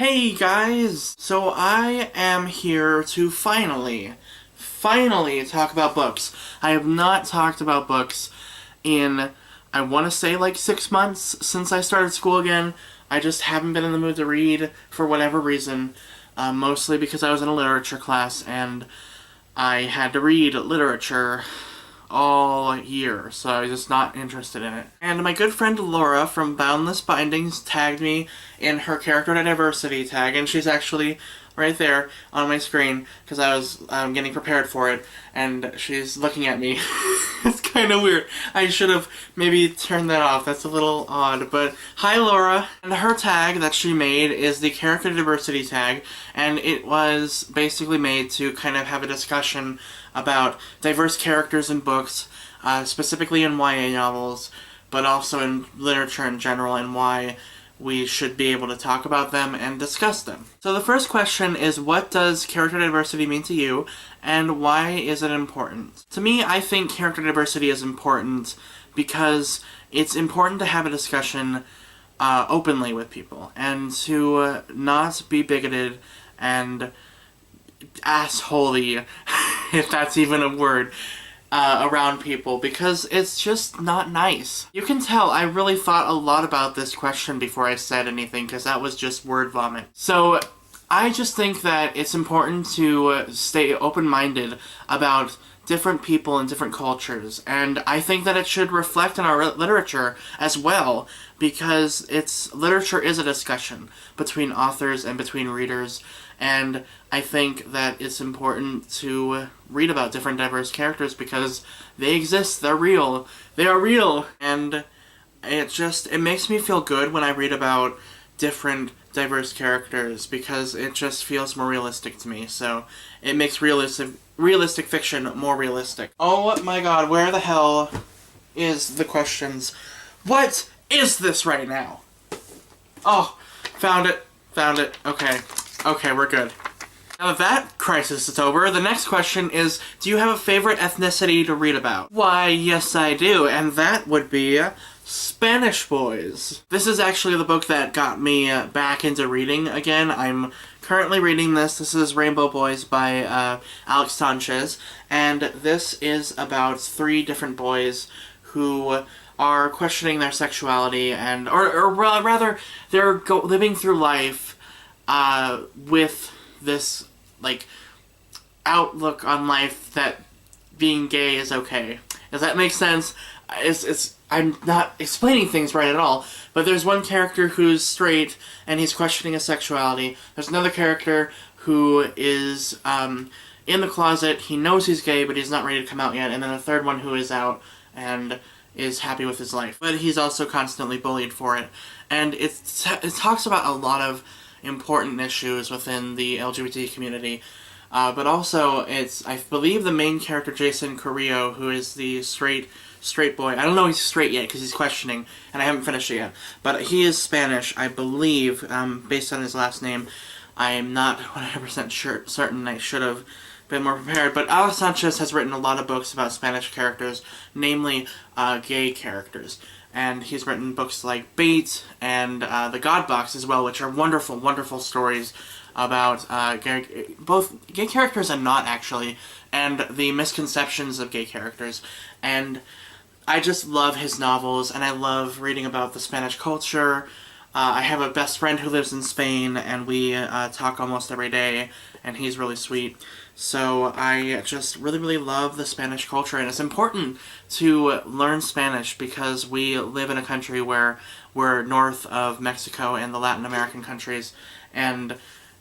Hey guys! So I am here to finally talk about books. I have not talked about books in, I want to say like 6 months since I started school again. I just haven't been in the mood to read for whatever reason. Mostly because I was in a literature class and I had to read literature all year, so I was just not interested in it. And my good friend Laura from Boundless Bindings tagged me in her character diversity tag, and she's actually right there on my screen because I was getting prepared for it, and she's looking at me. It's kind of weird. I should have maybe turned that off. That's a little odd, but hi Laura. And her tag that she made is the character diversity tag, and it was basically made to kind of have a discussion about diverse characters in books, specifically in YA novels, but also in literature in general, and why we should be able to talk about them and discuss them. So the first question is, what does character diversity mean to you, and why is it important? To me, I think character diversity is important because it's important to have a discussion openly with people, and to not be bigoted and assholey, if that's even a word, around people, because it's just not nice. You can tell I really thought a lot about this question before I said anything, because that was just word vomit. So I just think that it's important to stay open-minded about different people and different cultures, and I think that it should reflect in our literature as well, because literature is a discussion between authors and between readers, and I think that it's important to read about different diverse characters because they exist, they're real, they are real, and it makes me feel good when I read about different diverse characters because it just feels more realistic to me, so it makes realistic fiction more realistic. Oh my god, where the hell is the questions? What is this right now? Oh, found it, okay, we're good. Now that crisis is over, the next question is, do you have a favorite ethnicity to read about? Why, yes I do, and that would be Spanish Boys. This is actually the book that got me back into reading again. I'm currently reading this. This is Rainbow Boys by Alex Sanchez, and this is about 3 different boys who are questioning their sexuality, and or rather, they're living through life with this like outlook on life that being gay is okay. Does that make sense? I'm not explaining things right at all, but there's one character who's straight and he's questioning his sexuality. There's another character who is in the closet. He knows he's gay, but he's not ready to come out yet. And then a third one who is out and is happy with his life, but he's also constantly bullied for it. And it talks about a lot of important issues within the LGBT community, but also I believe the main character, Jason Carrillo, who is the straight boy. I don't know if he's straight yet because he's questioning, and I haven't finished it yet. But he is Spanish, I believe, based on his last name. I am not 100% certain. I should have been more prepared. But Alex Sanchez has written a lot of books about Spanish characters, namely gay characters. And he's written books like Bait and The God Box as well, which are wonderful, wonderful stories about both gay characters and not, actually, and the misconceptions of gay characters. And I just love his novels, and I love reading about the Spanish culture. I have a best friend who lives in Spain, and we talk almost every day, and he's really sweet. So I just really, really love the Spanish culture, and it's important to learn Spanish because we live in a country where we're north of Mexico and the Latin American countries, and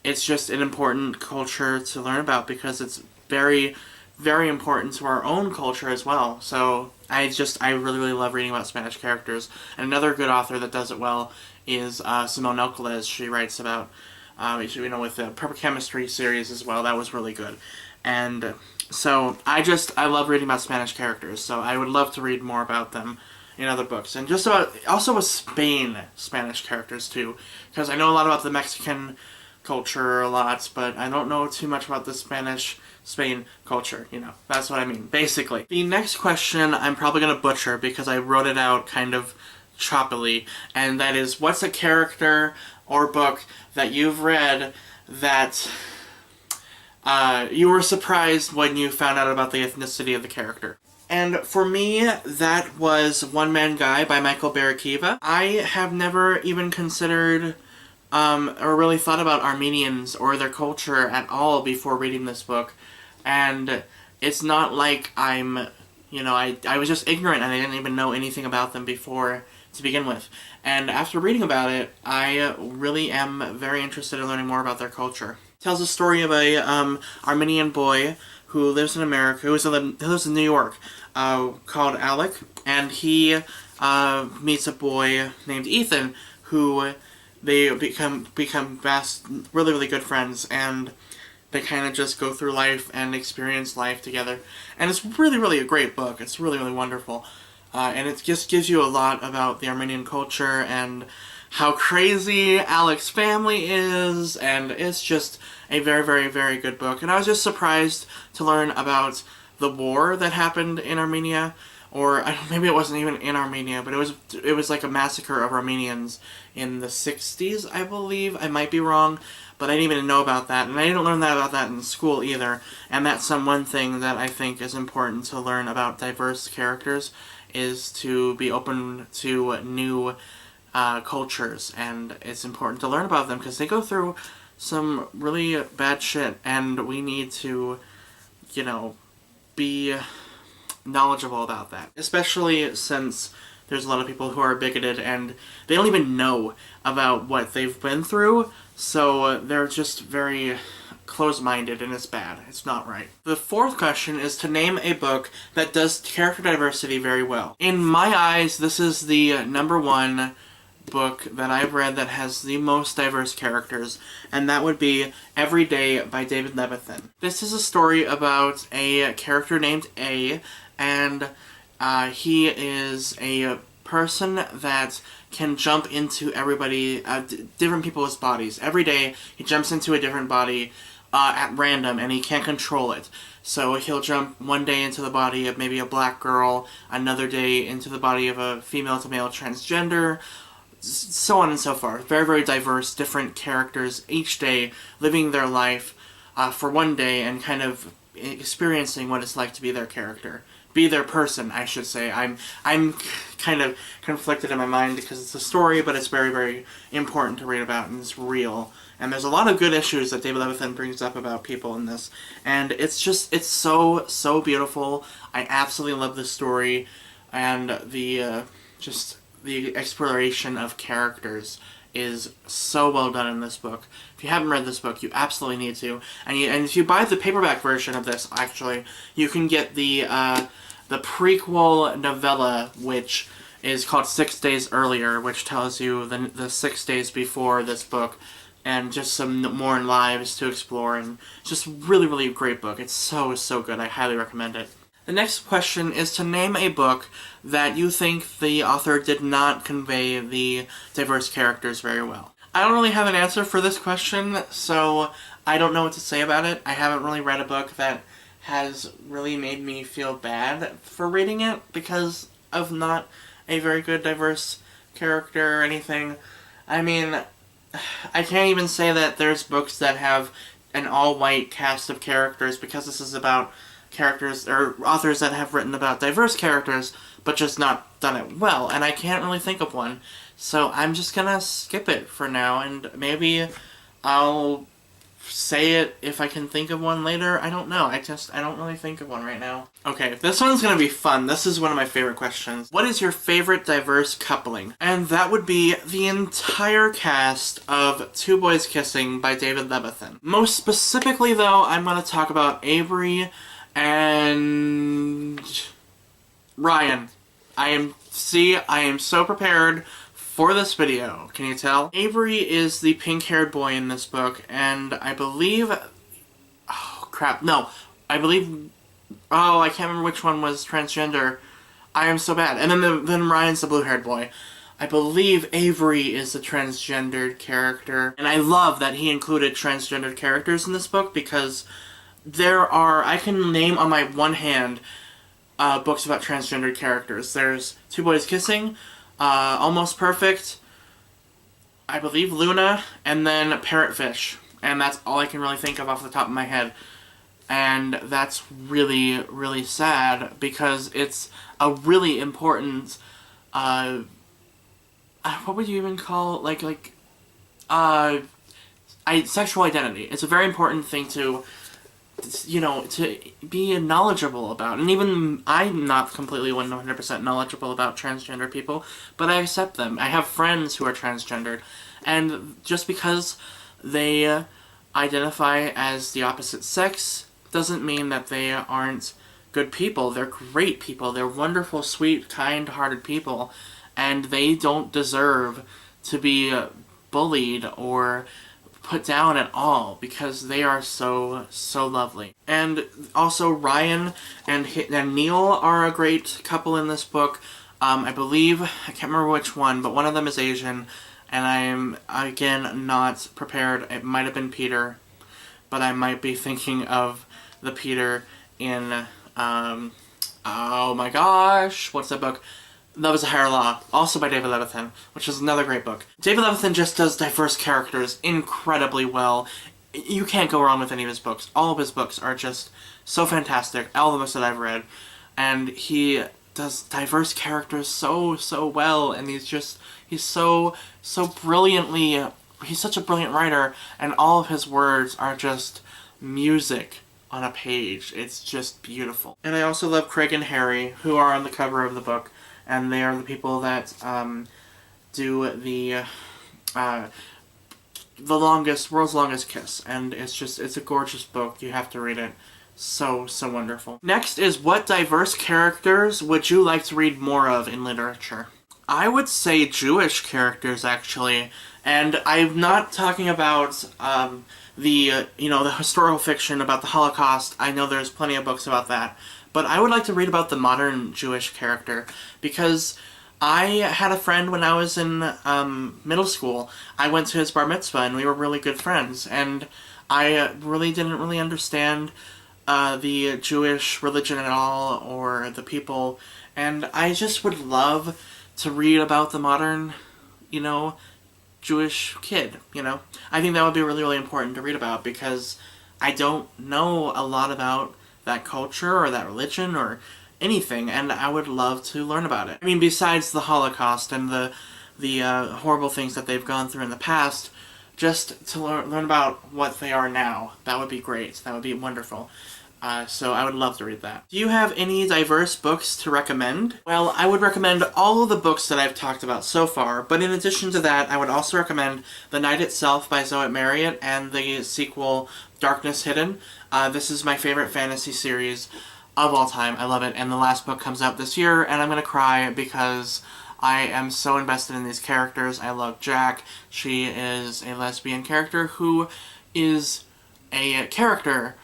it's just an important culture to learn about because it's very, very important to our own culture as well. So I really, really love reading about Spanish characters. And another good author that does it well is Simone Ocoles. She writes about with the Perfect Chemistry series as well. That was really good. And so I love reading about Spanish characters, so I would love to read more about them in other books. And just about, also with Spanish characters too, because I know a lot about the Mexican culture a lot, but I don't know too much about the Spain culture, that's what I mean, basically. The next question I'm probably going to butcher because I wrote it out kind of choppily, and that is, what's a character or book that you've read that you were surprised when you found out about the ethnicity of the character. And for me, that was One Man Guy by Michael Barakiva. I have never even considered or really thought about Armenians or their culture at all before reading this book. And it's not like I'm, I was just ignorant and I didn't even know anything about them before to begin with. And after reading about it, I really am very interested in learning more about their culture. It tells the story of a Armenian boy who lives in America, who lives in New York, called Alec, and he meets a boy named Ethan, who they become really, really good friends, and they kind of just go through life and experience life together. And it's really, really a great book. It's really, really wonderful. And it just gives you a lot about the Armenian culture and how crazy Alec's family is, and it's just a very, very, very good book. And I was just surprised to learn about the war that happened in Armenia, or maybe it wasn't even in Armenia, but it was like a massacre of Armenians in the 60s, I believe. I might be wrong, but I didn't even know about that, and I didn't learn about that in school either. And that's one thing that I think is important to learn about diverse characters, is to be open to new cultures, and it's important to learn about them because they go through some really bad shit, and we need to, be knowledgeable about that. Especially since there's a lot of people who are bigoted and they don't even know about what they've been through, so they're just very close-minded, and it's bad. It's not right. The fourth question is to name a book that does character diversity very well. In my eyes, this is the number one book that I've read that has the most diverse characters, and that would be Every Day by David Levithan. This is a story about a character named A, and he is a person that can jump into different people's bodies. Every day, he jumps into a different body at random, and he can't control it. So he'll jump one day into the body of maybe a black girl, another day into the body of a female-to-male transgender, so on and so forth. Very, very diverse, different characters each day living their life for one day and kind of experiencing what it's like to be their character. Be their person, I should say. I'm kind of conflicted in my mind because it's a story, but it's very, very important to read about, and it's real. And there's a lot of good issues that David Levithan brings up about people in this. And it's so, so beautiful. I absolutely love this story, and the exploration of characters is so well done in this book. If you haven't read this book, you absolutely need to. And if you buy the paperback version of this, actually, you can get the prequel novella, which is called 6 Days Earlier, which tells you the 6 days before this book, and just some more lives to explore, and just really, really great book. It's so, so good. I highly recommend it. The next question is to name a book that you think the author did not convey the diverse characters very well. I don't really have an answer for this question, so I don't know what to say about it. I haven't really read a book that has really made me feel bad for reading it because of not a very good diverse character or anything. I mean, I can't even say that there's books that have an all-white cast of characters, because this is about characters or authors that have written about diverse characters but just not done it well, and I can't really think of one, so I'm just gonna skip it for now, and maybe I'll say it if I can think of one later. I don't know. I don't really think of one right now. Okay, this one's gonna be fun. This is one of my favorite questions. What is your favorite diverse coupling? And that would be the entire cast of Two Boys Kissing by David Levithan. Most specifically, though, I'm gonna talk about Avery and Ryan. I am so prepared for this video. Can you tell? Avery is the pink-haired boy in this book, and I believe... Oh, crap. No. I believe... Oh, I can't remember which one was transgender. I am so bad. And then Ryan's the blue-haired boy. I believe Avery is the transgendered character. And I love that he included transgendered characters in this book, because I can name on my one hand books about transgendered characters. There's Two Boys Kissing, Almost Perfect, I believe Luna, and then Parrotfish. And that's all I can really think of off the top of my head. And that's really, really sad because it's a really important, what would you even call, sexual identity. It's a very important thing to, to be knowledgeable about. And even I'm not completely 100% knowledgeable about transgender people, but I accept them. I have friends who are transgendered. And just because they identify as the opposite sex doesn't mean that they aren't good people. They're great people. They're wonderful, sweet, kind-hearted people. And they don't deserve to be bullied or put down at all because they are so, so lovely. And also Ryan and Neil are a great couple in this book. I believe, I can't remember which one, but one of them is Asian, and I'm, again, not prepared. It might have been Peter, but I might be thinking of the Peter in, oh my gosh, what's that book? Love is a Higher Law, also by David Levithan, which is another great book. David Levithan just does diverse characters incredibly well. You can't go wrong with any of his books. All of his books are just so fantastic, all the books that I've read. And he does diverse characters so, so well, and he's so brilliantly, he's such a brilliant writer, and all of his words are just music on a page. It's just beautiful. And I also love Craig and Harry, who are on the cover of the book. And they are the people that do the world's longest kiss, and it's a gorgeous book. You have to read it. So, so wonderful. Next is, what diverse characters would you like to read more of in literature? I would say Jewish characters, actually, and I'm not talking about the historical fiction about the Holocaust. I know there's plenty of books about that. But I would like to read about the modern Jewish character, because I had a friend when I was in middle school. I went to his bar mitzvah, and we were really good friends, and I really didn't really understand the Jewish religion at all, or the people, and I just would love to read about the modern, Jewish kid, I think that would be really, really important to read about, because I don't know a lot about that culture or that religion or anything, and I would love to learn about it. I mean, besides the Holocaust and the horrible things that they've gone through in the past, just to learn about what they are now. That would be great. That would be wonderful. So I would love to read that. Do you have any diverse books to recommend? Well, I would recommend all of the books that I've talked about so far, but in addition to that, I would also recommend The Night Itself by Zoe Marriott and the sequel Darkness Hidden. This is my favorite fantasy series of all time. I love it, and the last book comes out this year, and I'm gonna cry because I am so invested in these characters. I love Jack. She is a lesbian character who is a character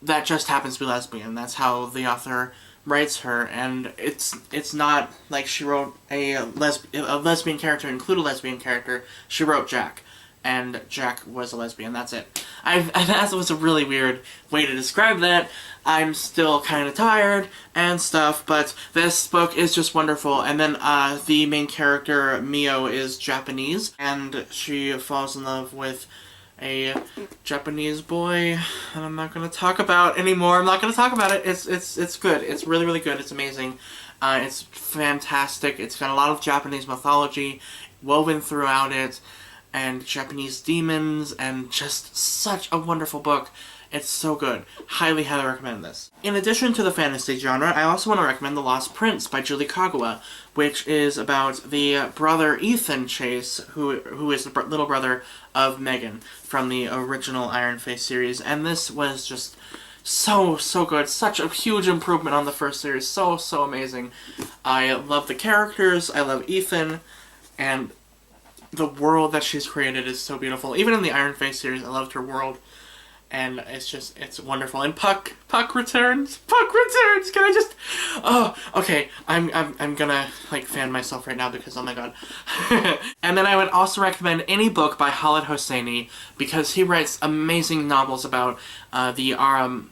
that just happens to be lesbian. That's how the author writes her, and it's not like she wrote a lesbian character include a lesbian character. She wrote Jack, and Jack was a lesbian. That's it. That was a really weird way to describe that. I'm still kind of tired and stuff, but this book is just wonderful. And then the main character, Mio, is Japanese, and she falls in love with a Japanese boy, and I'm not going to talk about anymore. I'm not going to talk about it. It's good. It's really, really good. It's amazing. It's fantastic. It's got a lot of Japanese mythology woven throughout it, and Japanese demons, and just such a wonderful book. It's so good. Highly, highly recommend this. In addition to the fantasy genre, I also want to recommend The Lost Prince by Julie Kagawa, which is about the brother Ethan Chase, who is the little brother of Megan from the original Iron Fist series. And this was just so, so good. Such a huge improvement on the first series. So, so amazing. I love the characters. I love Ethan. And the world that she's created is so beautiful. Even in the Iron Fist series, I loved her world. And it's wonderful. And Puck returns. Puck returns. Can I just? Oh, okay. I'm gonna fan myself right now because oh my god. And then I would also recommend any book by Khaled Hosseini because he writes amazing novels about the oh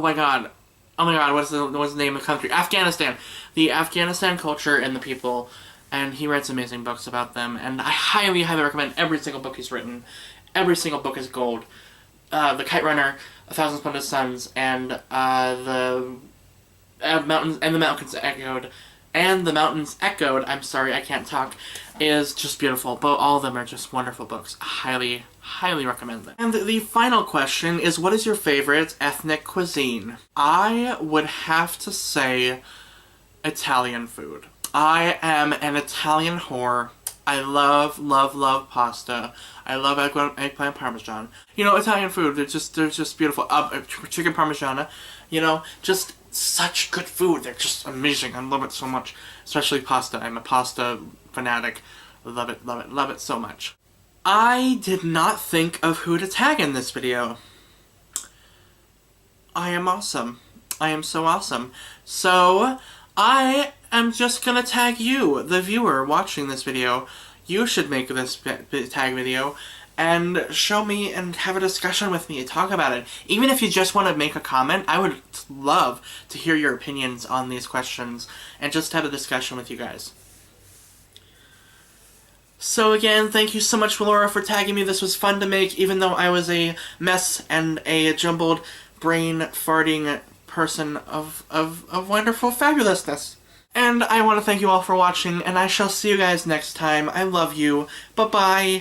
my god, what's the name of the country? Afghanistan. The Afghanistan culture and the people and he writes amazing books about them, and I highly, highly recommend every single book he's written. Every single book is gold. The Kite Runner, A Thousand Splendid Suns, and the Mountains Echoed, and The Mountains Echoed, I'm sorry, I can't talk, is just beautiful. But all of them are just wonderful books. Highly, highly recommend them. And the final question is, what is your favorite ethnic cuisine? I would have to say Italian food. I am an Italian whore. I love, love, love pasta. I love eggplant parmesan. You know, Italian food, they're just beautiful. Chicken parmigiana, you know, just such good food. They're just amazing. I love it so much. Especially pasta. I'm a pasta fanatic. Love it, love it, love it so much. I did not think of who to tag in this video. I am awesome. I am so awesome. So, I am just gonna tag you, the viewer watching this video. You should make this tag video and show me and have a discussion with me and talk about it. Even if you just want to make a comment, I would love to hear your opinions on these questions and just have a discussion with you guys. So again, thank you so much, Laura, for tagging me. This was fun to make, even though I was a mess and a jumbled brain farting person of wonderful fabulousness. And I want to thank you all for watching, and I shall see you guys next time. I love you. Bye-bye.